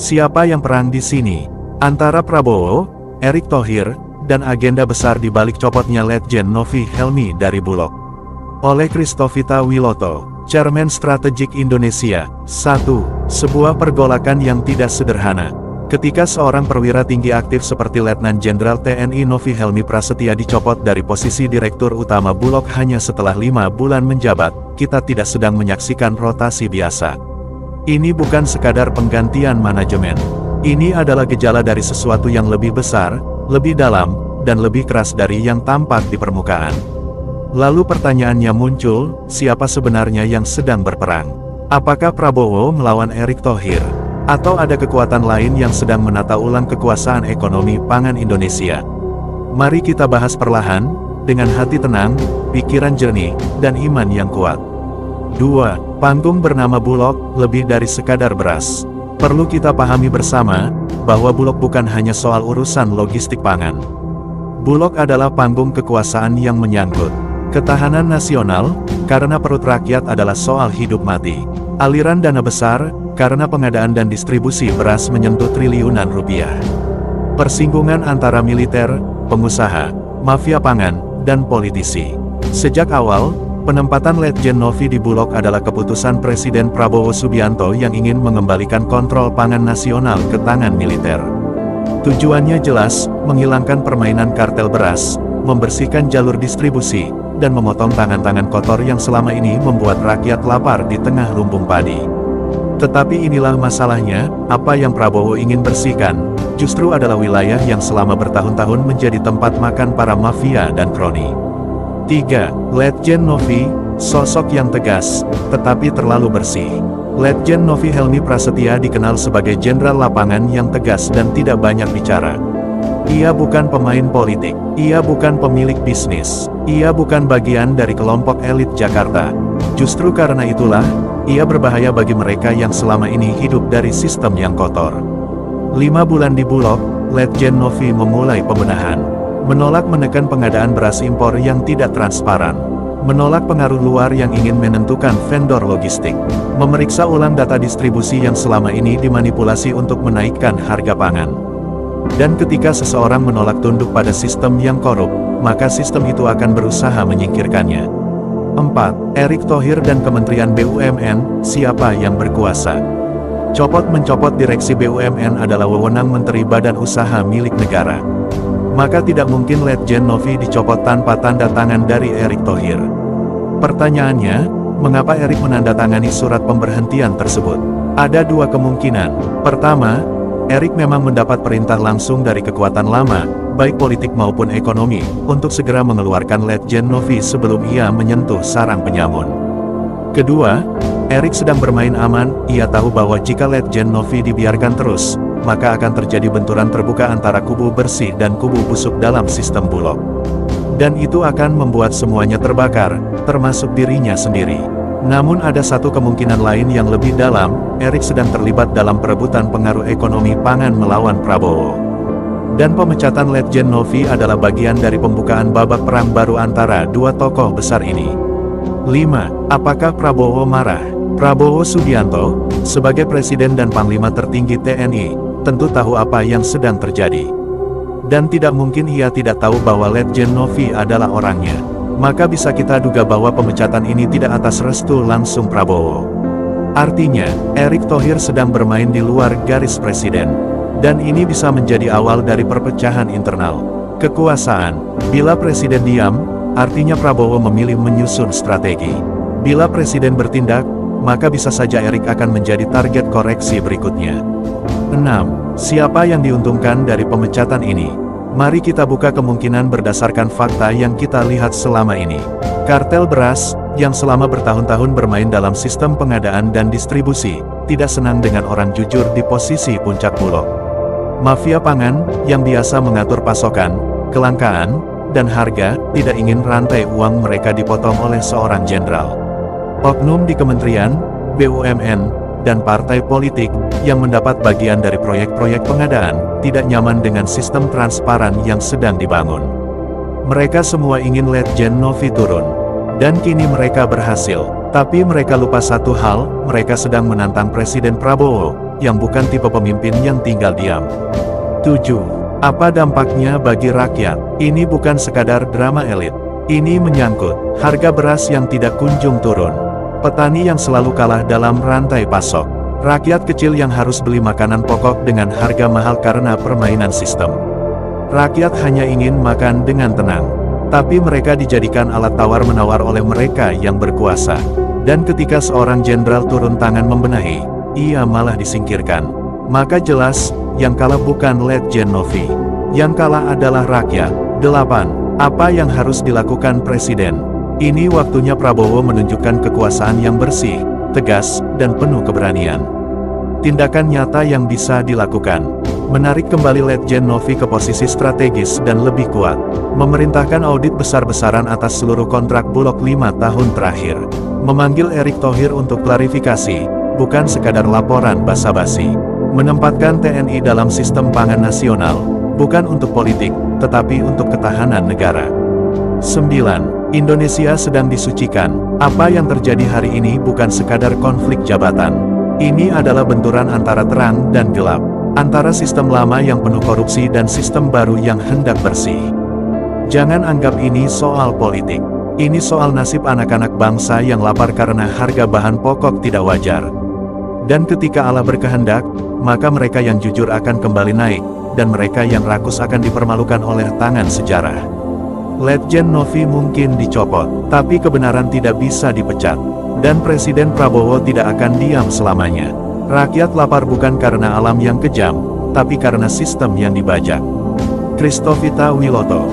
Siapa yang perang di sini? Antara Prabowo, Erick Thohir, dan agenda besar di balik copotnya Letjen Novi Helmy dari Bulog. Oleh Christovita Wiloto, Chairman Strategik Indonesia. 1. Sebuah pergolakan yang tidak sederhana. Ketika seorang perwira tinggi aktif seperti Letnan Jenderal TNI Novi Helmy Prasetya dicopot dari posisi Direktur Utama Bulog hanya setelah 5 bulan menjabat, kita tidak sedang menyaksikan rotasi biasa. Ini bukan sekadar penggantian manajemen. Ini adalah gejala dari sesuatu yang lebih besar, lebih dalam, dan lebih keras dari yang tampak di permukaan. Lalu pertanyaannya muncul, siapa sebenarnya yang sedang berperang? Apakah Prabowo melawan Erick Thohir? Atau ada kekuatan lain yang sedang menata ulang kekuasaan ekonomi pangan Indonesia? Mari kita bahas perlahan, dengan hati tenang, pikiran jernih, dan iman yang kuat. 2. Panggung bernama Bulog, lebih dari sekadar beras. Perlu kita pahami bersama, bahwa Bulog bukan hanya soal urusan logistik pangan. Bulog adalah panggung kekuasaan yang menyangkut ketahanan nasional, karena perut rakyat adalah soal hidup mati. Aliran dana besar, karena pengadaan dan distribusi beras menyentuh triliunan rupiah. Persinggungan antara militer, pengusaha, mafia pangan, dan politisi. Sejak awal, penempatan Letjen Novi di Bulog adalah keputusan Presiden Prabowo Subianto yang ingin mengembalikan kontrol pangan nasional ke tangan militer. Tujuannya jelas, menghilangkan permainan kartel beras, membersihkan jalur distribusi, dan memotong tangan-tangan kotor yang selama ini membuat rakyat lapar di tengah lumbung padi. Tetapi inilah masalahnya, apa yang Prabowo ingin bersihkan, justru adalah wilayah yang selama bertahun-tahun menjadi tempat makan para mafia dan kroni. 3. Letjen Novi, sosok yang tegas, tetapi terlalu bersih. Letjen Novi Helmy Prasetya dikenal sebagai jenderal lapangan yang tegas dan tidak banyak bicara. Ia bukan pemain politik, ia bukan pemilik bisnis, ia bukan bagian dari kelompok elit Jakarta. Justru karena itulah, ia berbahaya bagi mereka yang selama ini hidup dari sistem yang kotor. 5 bulan di Bulog, Letjen Novi memulai pembenahan. Menolak menekan pengadaan beras impor yang tidak transparan. Menolak pengaruh luar yang ingin menentukan vendor logistik. Memeriksa ulang data distribusi yang selama ini dimanipulasi untuk menaikkan harga pangan. Dan ketika seseorang menolak tunduk pada sistem yang korup, maka sistem itu akan berusaha menyingkirkannya. 4. Erick Thohir dan Kementerian BUMN, siapa yang berkuasa? Copot-mencopot direksi BUMN adalah wewenang Menteri Badan Usaha milik negara. Maka tidak mungkin Letjen Novi dicopot tanpa tanda tangan dari Erick Thohir. Pertanyaannya, mengapa Erick menandatangani surat pemberhentian tersebut? Ada 2 kemungkinan. Pertama, Erick memang mendapat perintah langsung dari kekuatan lama, baik politik maupun ekonomi, untuk segera mengeluarkan Letjen Novi sebelum ia menyentuh sarang penyamun. Kedua, Erick sedang bermain aman, ia tahu bahwa jika Letjen Novi dibiarkan terus, maka akan terjadi benturan terbuka antara kubu bersih dan kubu busuk dalam sistem Bulog. Dan itu akan membuat semuanya terbakar, termasuk dirinya sendiri. Namun ada satu kemungkinan lain yang lebih dalam, Erick sedang terlibat dalam perebutan pengaruh ekonomi pangan melawan Prabowo. Dan pemecatan Letjen Novi adalah bagian dari pembukaan babak perang baru antara 2 tokoh besar ini. 5. Apakah Prabowo marah? Prabowo Subianto, sebagai Presiden dan Panglima tertinggi TNI, tentu tahu apa yang sedang terjadi. Dan tidak mungkin ia tidak tahu bahwa Letjen Novi adalah orangnya. Maka bisa kita duga bahwa pemecatan ini tidak atas restu langsung Prabowo. Artinya, Erick Thohir sedang bermain di luar garis Presiden. Dan ini bisa menjadi awal dari perpecahan internal kekuasaan. Bila Presiden diam, artinya Prabowo memilih menyusun strategi. Bila Presiden bertindak, maka bisa saja Erick akan menjadi target koreksi berikutnya. 6. Siapa yang diuntungkan dari pemecatan ini? Mari kita buka kemungkinan berdasarkan fakta yang kita lihat selama ini. Kartel beras, yang selama bertahun-tahun bermain dalam sistem pengadaan dan distribusi, tidak senang dengan orang jujur di posisi puncak Bulog. Mafia pangan, yang biasa mengatur pasokan, kelangkaan, dan harga, tidak ingin rantai uang mereka dipotong oleh seorang jenderal. Oknum di kementerian, BUMN, dan partai politik, yang mendapat bagian dari proyek-proyek pengadaan, tidak nyaman dengan sistem transparan yang sedang dibangun. Mereka semua ingin Letjen Novi turun. Dan kini mereka berhasil. Tapi mereka lupa satu hal, mereka sedang menantang Presiden Prabowo, yang bukan tipe pemimpin yang tinggal diam. 7. Apa dampaknya bagi rakyat? Ini bukan sekadar drama elit. Ini menyangkut harga beras yang tidak kunjung turun, petani yang selalu kalah dalam rantai pasok, rakyat kecil yang harus beli makanan pokok dengan harga mahal karena permainan sistem. Rakyat hanya ingin makan dengan tenang, tapi mereka dijadikan alat tawar-menawar oleh mereka yang berkuasa. Dan ketika seorang jenderal turun tangan membenahi, ia malah disingkirkan. Maka jelas, yang kalah bukan Letjen Novi. Yang kalah adalah rakyat. 8. Apa yang harus dilakukan Presiden? Ini waktunya Prabowo menunjukkan kekuasaan yang bersih, tegas, dan penuh keberanian. Tindakan nyata yang bisa dilakukan: menarik kembali Letjen Novi ke posisi strategis dan lebih kuat, memerintahkan audit besar-besaran atas seluruh kontrak Bulog 5 tahun terakhir, memanggil Erick Thohir untuk klarifikasi, bukan sekadar laporan basa-basi, menempatkan TNI dalam sistem pangan nasional, bukan untuk politik, tetapi untuk ketahanan negara. 9. Indonesia sedang disucikan. Apa yang terjadi hari ini bukan sekadar konflik jabatan. Ini adalah benturan antara terang dan gelap, antara sistem lama yang penuh korupsi dan sistem baru yang hendak bersih. Jangan anggap ini soal politik. Ini soal nasib anak-anak bangsa yang lapar karena harga bahan pokok tidak wajar. Dan ketika Allah berkehendak, maka mereka yang jujur akan kembali naik, dan mereka yang rakus akan dipermalukan oleh tangan sejarah. Letjen Novi mungkin dicopot, tapi kebenaran tidak bisa dipecat. Dan Presiden Prabowo tidak akan diam selamanya. Rakyat lapar bukan karena alam yang kejam, tapi karena sistem yang dibajak. Christovita Wiloto.